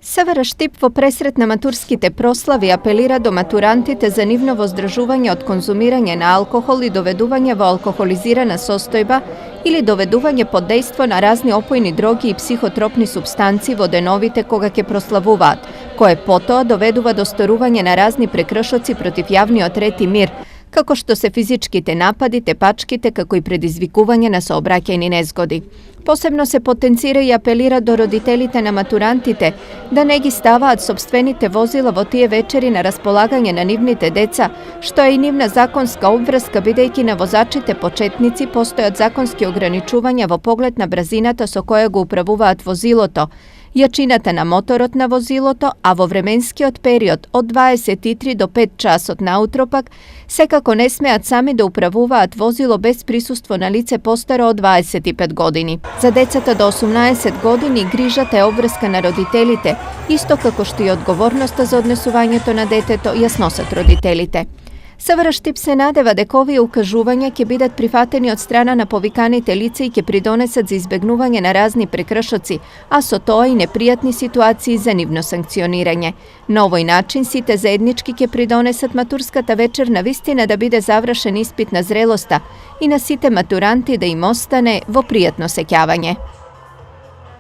Севера Штип во пресрет на матурските прослави апелира до матурантите за нивно воздржување од конзумирање на алкохол и доведување во алкохолизирана состојба или доведување под дејство на разни опојни дроги и психотропни супстанци во деновите кога ќе прославуваат, кое потоа доведува до сторување на разни прекршоци против јавниот ред и мир, како што се физичките напади, тепачките, како и предизвикување на сообраќајни незгоди. Посебно се потенцира и апелира до родителите на матурантите да не ги ставаат сопствените возила во тие вечери на располагање на нивните деца, што е и нивна законска обврска, бидејќи на возачите почетници постојат законски ограничувања во поглед на брзината со која го управуваат возилото, јачината на моторот на возилото, а во временскиот период од 23 до 5 часот наутро пак, секако не смеат сами да управуваат возило без присуство на лице постаро од 25 години. За децата до 18 години грижата е обврска на родителите, исто како што и одговорноста за однесувањето на детето ја сносат родителите. Севера Штип се надева дека овие укажувања ќе бидат прифатени од страна на повиканите лица и ќе придонесат за избегнување на разни прекршоци, а со тоа и непријатни ситуации за нивно санкционирање. На овој начин сите заеднички ќе придонесат матурската вечер на вистина да биде завршен испит на зрелоста и на сите матуранти да им остане во пријатно сеќавање.